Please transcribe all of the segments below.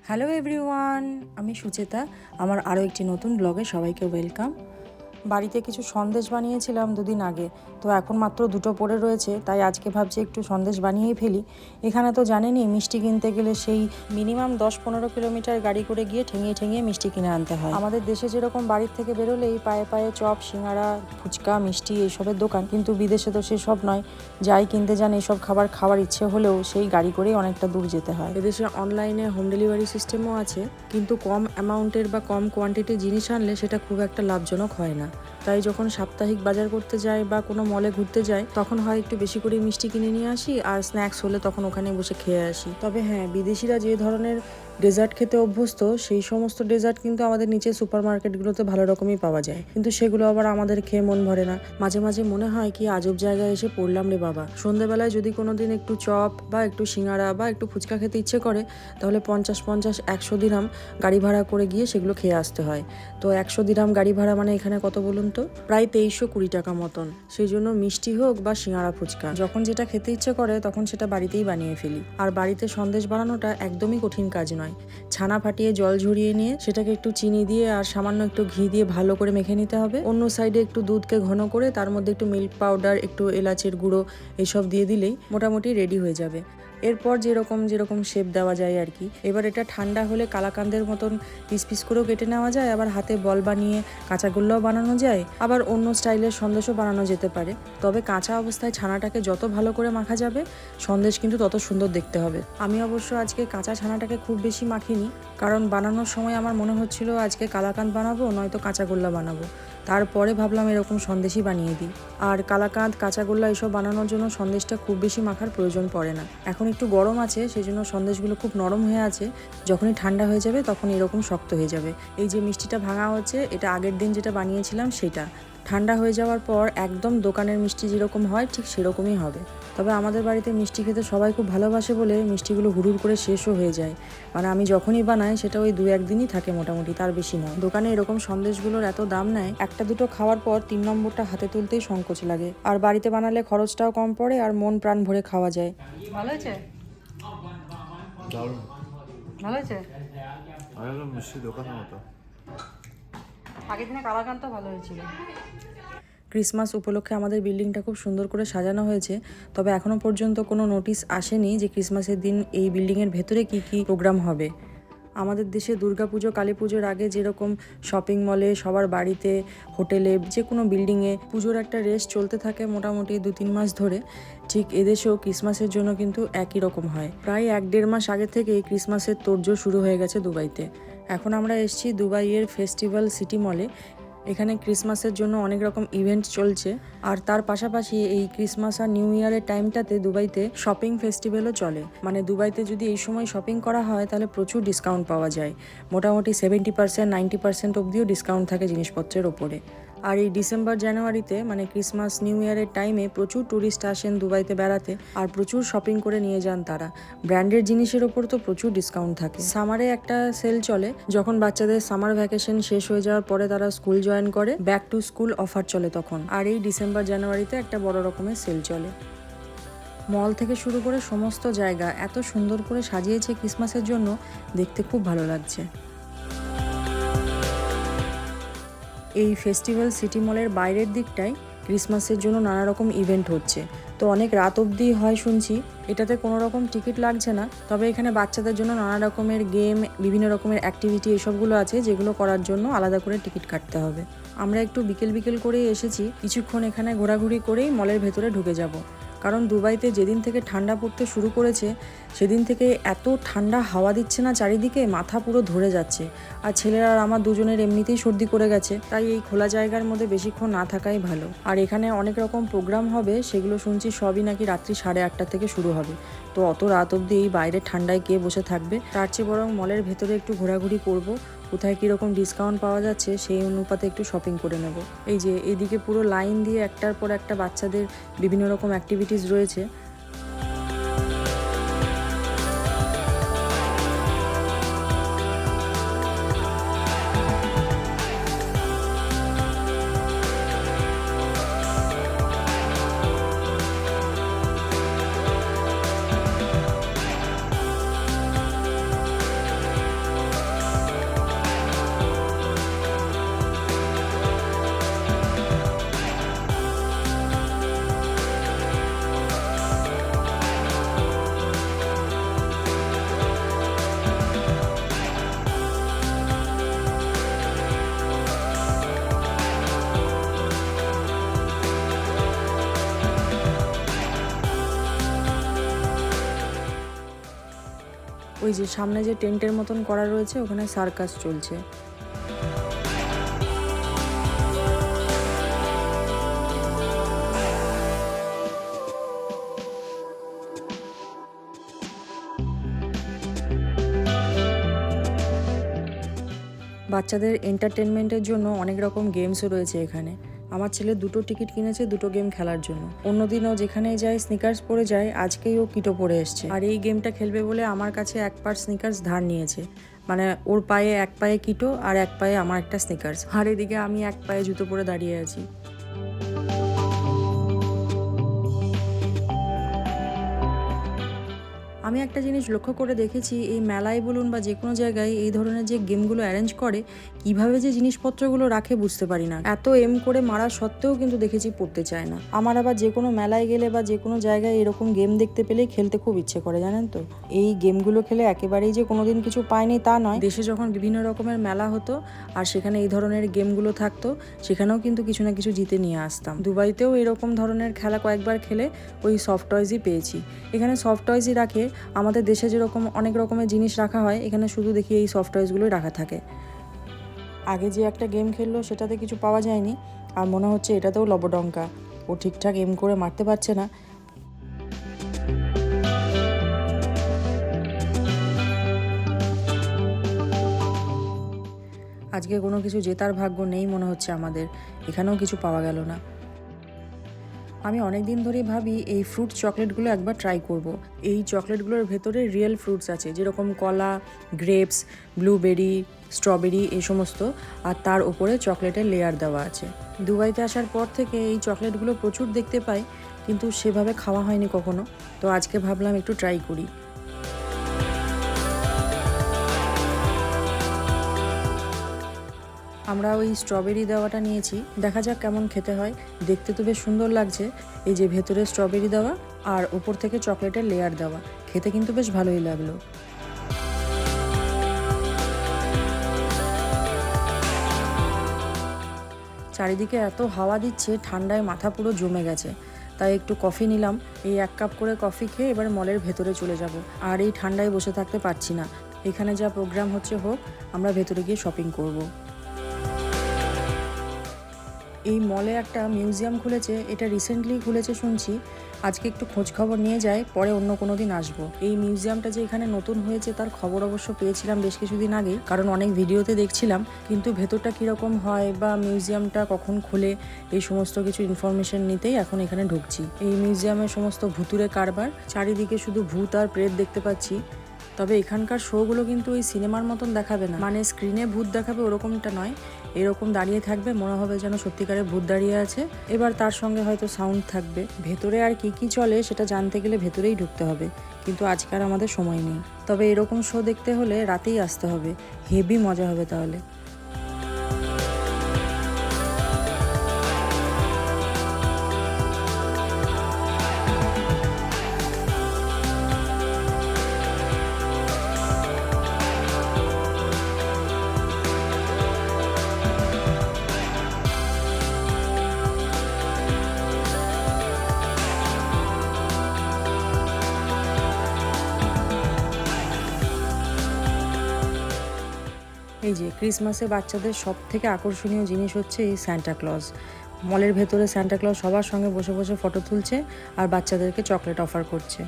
Hello everyone, আমি সুচেতা। আমার আরও একটি নতুন ব্লগে সবাইকে ওয়েলকাম। বাড়িতে কিছু সন্দেশ বানিয়েছিলাম দুদিন আগে, তো এখন মাত্র দুটো পড়ে রয়েছে, তাই আজকে ভাবছি একটু সন্দেশ বানিয়েই ফেলি। এখানে তো জানেনই, মিষ্টি কিনতে গেলে সেই মিনিমাম 10-15 কিলোমিটার গাড়ি করে গিয়ে ঠেঙিয়ে ঠেঙিয়ে মিষ্টি কিনে আনতে হয়। আমাদের দেশে যেরকম বাড়ির থেকে বেরোলেই পায়ে পায়ে চপ, সিঙ্গারা, ফুচকা, মিষ্টি এইসবের দোকান, কিন্তু বিদেশে তো সেসব নয়। যাই কিনতে যান এইসব খাবার খাওয়ার ইচ্ছে হলেও সেই গাড়ি করেই অনেকটা দূর যেতে হয়। এদেশে অনলাইনে হোম ডেলিভারি সিস্টেমও আছে, কিন্তু কম অ্যামাউন্টের বা কম কোয়ান্টিটির জিনিস আনলে সেটা খুব একটা লাভজনক হয় না। তাই যখন সাপ্তাহিক বাজার করতে যাই বা কোনো মলে ঘুরতে যাই, তখন হয় একটু বেশি করে মিষ্টি কিনে নিয়ে আসি, আর স্ন্যাক্স হলে তখন ওখানে বসে খেয়ে আসি। তবে হ্যাঁ, বিদেশিরা যে ধরনের ডেজার্ট খেতে অভ্যস্ত, সেই সমস্ত ডেজার্ট কিন্তু আমাদের নিচে সুপার মার্কেটগুলোতে ভালো রকমই পাওয়া যায়, কিন্তু সেগুলো আবার আমাদের খেয়ে মন ভরে না। মাঝে মাঝে মনে হয় কি আজব জায়গায় এসে পড়লাম রে বাবা। সন্ধ্যেবেলায় যদি কোনোদিন একটু চপ বা একটু সিঙ্গারা বা একটু ফুচকা খেতে ইচ্ছে করে, তাহলে 50-50-100 দিরহাম গাড়ি ভাড়া করে গিয়ে সেগুলো খেয়ে আসতে হয়। তো 100 দিরহাম গাড়ি ভাড়া মানে এখানে কত বলুন তো? প্রায় 2320 টাকা মতন। সেই জন্য মিষ্টি হোক বা সিঙ্গারা, ফুচকা, যখন যেটা খেতে ইচ্ছে করে তখন সেটা বাড়িতেই বানিয়ে ফেলি। আর বাড়িতে সন্দেশ বানানোটা একদমই কঠিন কাজ নয়। ছানা ফাটিয়ে জল ঝরিয়ে নিয়ে সেটাকে একটু চিনি দিয়ে আর সামান্য একটু ঘি দিয়ে ভালো করে মেখে নিতে হবে। অন্য সাইডে একটু দুধকে ঘন করে তার মধ্যে একটু মিল্ক পাউডার, একটু এলাচের গুঁড়ো এসব দিয়ে দিলেই মোটামুটি রেডি হয়ে যাবে। এরপর যেরকম যেরকম শেপ দেওয়া যায় আর কি। এবার এটা ঠান্ডা হলে কালাকান্দের মতন পিস পিস করেও কেটে নেওয়া যায়, আবার হাতে বল বানিয়ে কাঁচাগোল্লাও বানানো যায়, আবার অন্য স্টাইলের সন্দেশও বানানো যেতে পারে। তবে কাঁচা অবস্থায় ছানাটাকে যত ভালো করে মাখা যাবে, সন্দেশ কিন্তু তত সুন্দর দেখতে হবে। আমি অবশ্য আজকে কাঁচা ছানাটাকে খুব বেশি মাখিনি, কারণ বানানোর সময় আমার মনে হচ্ছিল আজকে কালাকাঁদ বানাবো নয়তো কাঁচাগোল্লা বানাবো। তারপরে ভাবলাম এরকম সন্দেশই বানিয়ে দিই। আর কালাকাঁদ, কাঁচাগোল্লা এসব বানানোর জন্য সন্দেশটা খুব বেশি মাখার প্রয়োজন পড়ে না। এখন একটু গরম আছে, সেই জন্য সন্দেশগুলো খুব নরম হয়ে আছে। যখনই ঠান্ডা হয়ে যাবে তখন এরকম শক্ত হয়ে যাবে। এই যে মিষ্টিটা ভাঙা হচ্ছে, এটা আগের দিন যেটা বানিয়েছিলাম সেটা। ঠান্ডা হয়ে যাওয়ার পর একদম দোকানের মিষ্টি যেরকম হয় ঠিক সেরকমই হবে। তবে আমাদের বাড়িতে মিষ্টি খেতে সবাই খুব ভালোবাসে বলে মিষ্টিগুলো হুড়ুর করে শেষও হয়ে যায়। মানে আমি যখনই বানাই সেটা ওই 2-1 দিনই থাকে মোটামুটি, তার বেশি নয়। দোকানে এরকম সন্দেশগুলোর এত দাম নেয়, একটা দুটো খাওয়ার পর 3 নম্বরটা হাতে তুলতেই সংকোচ লাগে। আর বাড়িতে বানালে খরচটাও কম পড়ে আর মন প্রাণ ভরে খাওয়া যায়। ভালো হয়েছে? দারুণ। ভালো হয়েছে? একদম মিষ্টি দোকানের মতো। আগের দিনে কালাকাঁদ তো ভালো হয়েছিল। ক্রিসমাস উপলক্ষে আমাদের বিল্ডিংটা খুব সুন্দর করে সাজানো হয়েছে, তবে এখনও পর্যন্ত কোনো নোটিশ আসেনি যে ক্রিসমাসের দিন এই বিল্ডিংয়ের ভেতরে কি কি প্রোগ্রাম হবে। আমাদের দেশে দুর্গাপুজো, কালী পুজোর আগে যেরকম শপিং মলে, সবার বাড়িতে, হোটেলে, যে কোনো বিল্ডিংয়ে পুজোর একটা রেস চলতে থাকে মোটামুটি 2-3 মাস ধরে, ঠিক এদেশেও ক্রিসমাসের জন্য কিন্তু একই রকম হয়। প্রায় 1-1.5 মাস আগে থেকেই ক্রিসমাসের তোড়জোড় শুরু হয়ে গেছে দুবাইতে। এখন আমরা এসেছি দুবাইয়ের ফেস্টিভ্যাল সিটি মলে। এখানে ক্রিসমাসের জন্য অনেক রকম ইভেন্ট চলছে, আর তার পাশাপাশি এই ক্রিসমাস আর নিউ ইয়ারের টাইমটাতে দুবাইতে শপিং ফেস্টিভ্যালও চলে। মানে দুবাইতে যদি এই সময় শপিং করা হয় তাহলে প্রচুর ডিসকাউন্ট পাওয়া যায়। মোটামুটি 70%, 90% অবধিও ডিসকাউন্ট থাকে জিনিসপত্রের ওপরে। আর এই ডিসেম্বর জানুয়ারিতে মানে ক্রিসমাস নিউ ইয়ারের টাইমে প্রচুর ট্যুরিস্ট আসেন দুবাইতে বেড়াতে, আর প্রচুর শপিং করে নিয়ে যান তারা। ব্র্যান্ডের জিনিসের ওপর তো প্রচুর ডিসকাউন্ট থাকে। সামারে একটা সেল চলে, যখন বাচ্চাদের সামার ভ্যাকেশন শেষ হয়ে যাওয়ার পরে তারা স্কুল জয়েন করে, ব্যাক টু স্কুল অফার চলে তখন। আর এই ডিসেম্বর জানুয়ারিতে একটা বড় রকমের সেল চলে। মল থেকে শুরু করে সমস্ত জায়গা এত সুন্দর করে সাজিয়েছে ক্রিসমাসের জন্য, দেখতে খুব ভালো লাগছে। এই ফেস্টিভ্যাল সিটি মলের বাইরের দিকটায় ক্রিসমাসের জন্য নানা রকম ইভেন্ট হচ্ছে, তো অনেক রাত অবধি হয় শুনছি। এটাতে কোনো রকম টিকিট লাগছে না, তবে এখানে বাচ্চাদের জন্য নানা রকমের গেম, বিভিন্ন রকমের অ্যাক্টিভিটি এসবগুলো আছে, যেগুলো করার জন্য আলাদা করে টিকিট কাটতে হবে। আমরা একটু বিকেল বিকেল করেই এসেছি, কিছুক্ষণ এখানে ঘোরাঘুরি করেই মলের ভেতরে ঢুকে যাব। কারণ দুবাইতে যেদিন থেকে ঠান্ডা পড়তে শুরু করেছে সেদিন থেকে এত ঠান্ডা হাওয়া দিচ্ছে না চারিদিকে, মাথা পুরো ধরে যাচ্ছে। আর ছেলেরা আর আমার দুজনের এমনিতেই সর্দি করে গেছে, তাই এই খোলা জায়গার মধ্যে বেশিক্ষণ না থাকাই ভালো। আর এখানে অনেক রকম প্রোগ্রাম হবে, সেগুলো শুনছি সবই নাকি রাত্রি 8:30 থেকে শুরু হবে। তো অত রাত অবধি এই বাইরে ঠান্ডায় কে বসে থাকবে? তার চেয়ে বরং মলের ভেতরে একটু ঘোরাঘুরি করব, কোথায় কীরকম ডিসকাউন্ট পাওয়া যাচ্ছে সেই অনুপাতে একটু শপিং করে নেব। এই যে এইদিকে পুরো লাইন দিয়ে একটার পর একটা বাচ্চাদের বিভিন্ন রকম অ্যাক্টিভিটিস রয়েছে। ওই যে সামনে যে টেন্টের মতন করা রয়েছে ওখানে সার্কাস চলছে। বাচ্চাদের এন্টারটেনমেন্টের জন্য অনেক রকম গেমসও রয়েছে এখানে। আমার ছেলে 2টো টিকিট কিনেছে 2টো গেম খেলার জন্য। অন্যদিনও যেখানেই যায় স্নিকার্স পরে যায়, আজকেই ও কিটো পরে এসছে। আর এই গেমটা খেলবে বলে আমার কাছে 1 পার স্নিকার্স ধার নিয়েছে। মানে ওর পায়ে 1 পায়ে কিটো আর 1 পায়ে আমার একটা স্নিকার্স। আর এদিকে আমি 1 পায়ে জুতো পরে দাঁড়িয়ে আছি। আমি একটা জিনিস লক্ষ্য করে দেখেছি, এই মেলায় বলুন বা যে কোনো জায়গায় এই ধরনের যে গেমগুলো অ্যারেঞ্জ করে, কিভাবে যে জিনিসপত্রগুলো রাখে বুঝতে পারি না। এত এম করে মারা সত্ত্বেও কিন্তু দেখেছি পড়তে চায় না। আমার আবার যে কোনো মেলায় গেলে বা যে কোনো জায়গায় এরকম গেম দেখতে পেলেই খেলতে খুব ইচ্ছে করে, জানেন তো। এই গেমগুলো খেলে একেবারেই যে কোনোদিন কিছু পায়নি তা নয়। দেশে যখন বিভিন্ন রকমের মেলা হতো আর সেখানে এই ধরনের গেমগুলো থাকতো, সেখানেও কিন্তু কিছু না কিছু জিতে নিয়ে আসতাম। দুবাইতেও এরকম ধরনের খেলা কয়েকবার খেলে ওই সফট টয়জই পেয়েছি। এখানে সফট টয়জই রাখে। আমাদের দেশে যেরকম অনেক রকমের জিনিস রাখা হয়, এখানে শুধু দেখি এই সফট টয়সগুলোই রাখা থাকে। আগে যে একটা গেম খেললো সেটাতে কিছু পাওয়া যায়নি, আর মনে হচ্ছে এটাতেও লবডঙ্কা। ও ঠিকঠাক এম করে মারতে পারছে না। আজকে কোনো কিছু জেতার ভাগ্য নেই মনে হচ্ছে আমাদের। এখানেও কিছু পাওয়া গেল না। আমি অনেক দিন ধরেই ভাবি এই ফ্রুট চকলেটগুলো একবার ট্রাই করব। এই চকলেটগুলোর ভেতরে রিয়েল ফ্রুটস আছে, যেরকম কলা, গ্রেপস, ব্লুবেরি, স্ট্রবেরি এই সমস্ত, আর তার উপরে চকলেটের লেয়ার দেওয়া আছে। দুবাইতে আসার পর থেকে এই চকলেটগুলো প্রচুর দেখতে পাই, কিন্তু সেভাবে খাওয়া হয়নি কখনো। তো আজকে ভাবলাম একটু ট্রাই করি। আমরা ওই স্ট্রবেরি দেওয়াটা নিয়েছি, দেখা যাক কেমন খেতে হয়। দেখতে তো বেশ সুন্দর লাগছে, এই যে ভেতরে স্ট্রবেরি দেওয়া আর উপর থেকে চকলেটের লেয়ার দেওয়া। খেতে কিন্তু বেশ ভালোই লাগলো। চারিদিকে এত হাওয়া দিচ্ছে, ঠান্ডায় মাথা পুরো জমে গেছে। তাই একটু কফি নিলাম। এই 1 কাপ করে কফি খেয়ে এবার মলের ভেতরে চলে যাব। আর এই ঠান্ডায় বসে থাকতে পারছি না। এখানে যা প্রোগ্রাম হচ্ছে হোক, আমরা ভেতরে গিয়ে শপিং করব। এই মলে একটা মিউজিয়াম খুলেছে, এটা রিসেন্টলি খুলেছে শুনছি। আজকে একটু খোঁজ খবর নিয়ে যাই, পরে অন্য কোনো দিন আসবো। এই মিউজিয়ামটা যে এখানে নতুন হয়েছে তার খবর অবশ্য পেয়েছিলাম বেশ কিছুদিন আগে, কারণ অনেক ভিডিওতে দেখছিলাম। কিন্তু ভেতরটা কীরকম হয় বা মিউজিয়ামটা কখন খোলে এই সমস্ত কিছু ইনফরমেশন নিতেই এখন এখানে ঢুকছি। এই মিউজিয়ামের সমস্ত ভুতুরে কারবার, চারিদিকে শুধু ভূত আর প্রেত দেখতে পাচ্ছি। তবে এখানকার শোগুলো কিন্তু ওই সিনেমার মতন দেখাবে না, মানে স্ক্রিনে ভূত দেখাবে ওরকমটা নয়। এরকম দাঁড়িয়ে থাকবে, মনে হবে যেন সত্যিকারের ভূত দাঁড়িয়ে আছে। এবার তার সঙ্গে হয়তো সাউন্ড থাকবে। ভেতরে আর কি কি চলে সেটা জানতে গেলে ভেতরেই ঢুকতে হবে, কিন্তু আজকাল আমাদের সময় নেই। তবে এরকম শো দেখতে হলে রাতেই আসতে হবে, হেভি মজা হবে তাহলে। এই যে ক্রিসমাসে বাচ্চাদের সব থেকে আকর্ষণীয় জিনিস হচ্ছে এই সান্টা ক্লজ। মলের ভেতরে সান্টা ক্লজ সবার সঙ্গে বসে বসে ফটো তুলছে আর বাচ্চাদেরকে চকলেট অফার করছে।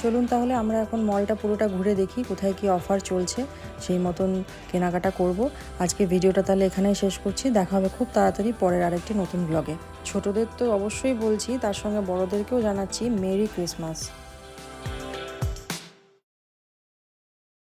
চলুন তাহলে আমরা এখন মলটা পুরোটা ঘুরে দেখি কোথায় কি অফার চলছে, সেই মতন কেনাকাটা করব। আজকে ভিডিওটা তাহলে এখানেই শেষ করছি। দেখা হবে খুব তাড়াতাড়ি পরের আরেকটি নতুন ব্লগে। ছোটদের তো অবশ্যই বলছি, তার সঙ্গে বড়দেরকেও জানাচ্ছি মেরি ক্রিসমাস।